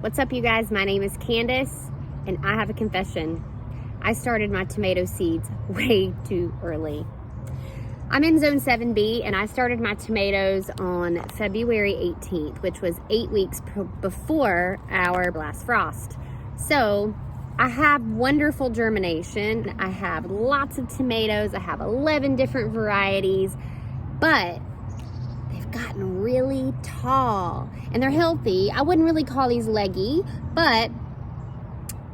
What's up, you guys? My name is Candace, and I have a confession. I started my tomato seeds way too early. I'm in zone 7B, and I started my tomatoes on February 18th, which was 8 weeks before our last frost. So I have wonderful germination. I have lots of tomatoes. I have 11 different varieties, but they've gotten really tall and they're healthy. I wouldn't really call these leggy, but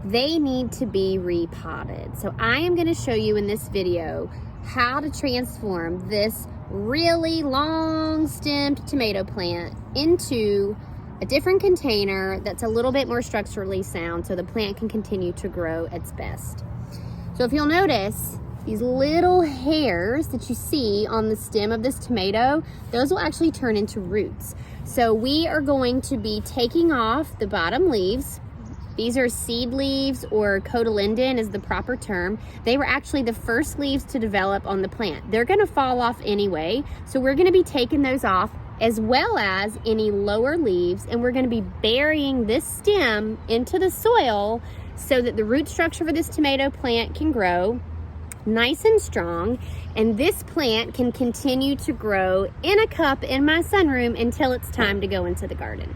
they need to be repotted. So I am going to show you in this video how to transform this really long stemmed tomato plant into a different container that's a little bit more structurally sound so the plant can continue to grow its best. So if you'll notice, these little hairs that you see on the stem of this tomato, those will actually turn into roots. So we are going to be taking off the bottom leaves. These are seed leaves, or cotyledon is the proper term. They were actually the first leaves to develop on the plant. They're gonna fall off anyway, so we're gonna be taking those off, as well as any lower leaves, and we're gonna be burying this stem into the soil so that the root structure for this tomato plant can grow nice and strong, and this plant can continue to grow in a cup in my sunroom until it's time to go into the garden.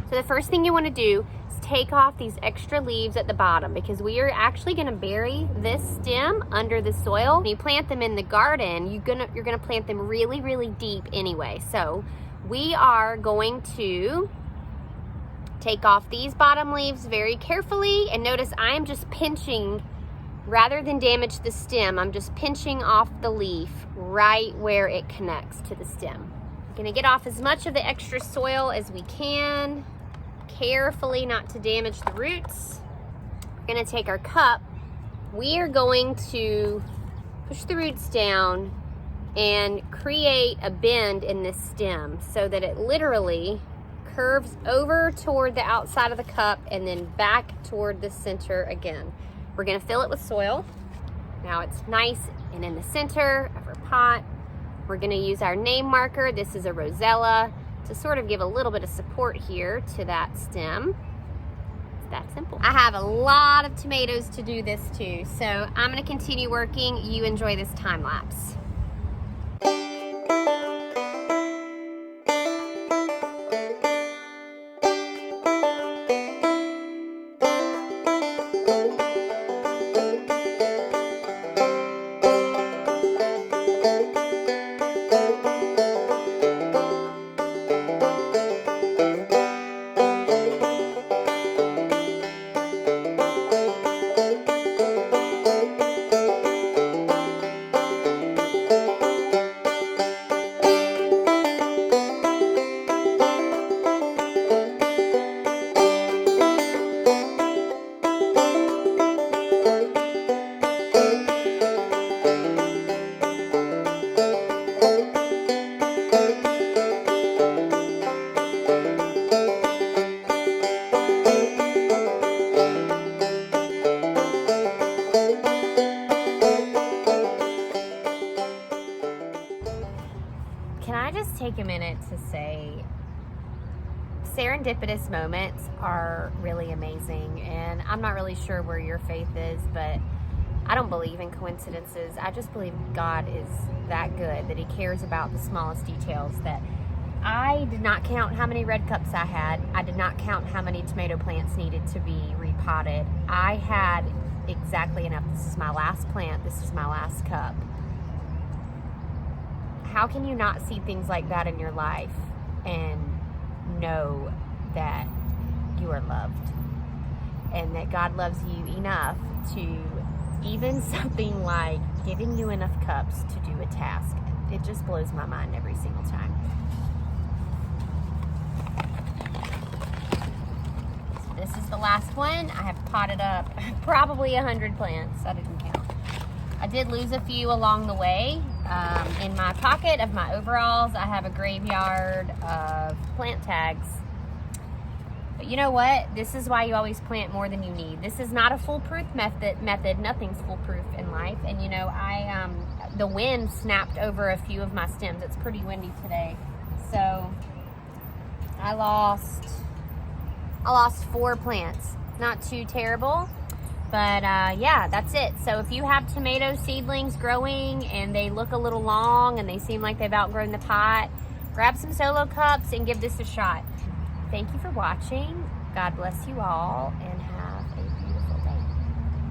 So the first thing you want to do is take off these extra leaves at the bottom, because we are actually going to bury this stem under the soil. When you plant them in the garden, you're gonna plant them really, really deep anyway. So we are going to take off these bottom leaves very carefully, and notice I am just pinching. Rather than damage the stem, I'm just pinching off the leaf right where it connects to the stem. We're gonna get off as much of the extra soil as we can, carefully not to damage the roots. We're gonna take our cup. We are going to push the roots down and create a bend in this stem so that it literally curves over toward the outside of the cup and then back toward the center again. We're gonna fill it with soil. Now it's nice and in the center of our pot. We're gonna use our name marker. This is a rosella to sort of give a little bit of support here to that stem. It's that simple. I have a lot of tomatoes to do this too, so I'm gonna continue working. You enjoy this time lapse. Can I just take a minute to say serendipitous moments are really amazing, and I'm not really sure where your faith is, but I don't believe in coincidences. I just believe God is that good, that he cares about the smallest details. That I did not count how many red cups I had. I did not count how many tomato plants needed to be repotted. I had exactly enough. This is my last plant. This is my last cup. How can you not see things like that in your life and know that you are loved and that God loves you enough to even something like giving you enough cups to do a task? It just blows my mind every single time. So this is the last one. I have potted up probably 100 plants. I didn't count. I did lose a few along the way. In my pocket of my overalls, I have a graveyard of plant tags. But you know what? This is why you always plant more than you need. This is not a foolproof method. Nothing's foolproof in life. And you know, the wind snapped over a few of my stems. It's pretty windy today. So I lost I lost 4 plants. Not too terrible, but yeah, that's it. So if you have tomato seedlings growing and they look a little long and they seem like they've outgrown the pot, grab some solo cups and give this a shot. Thank you for watching. God bless you all, and have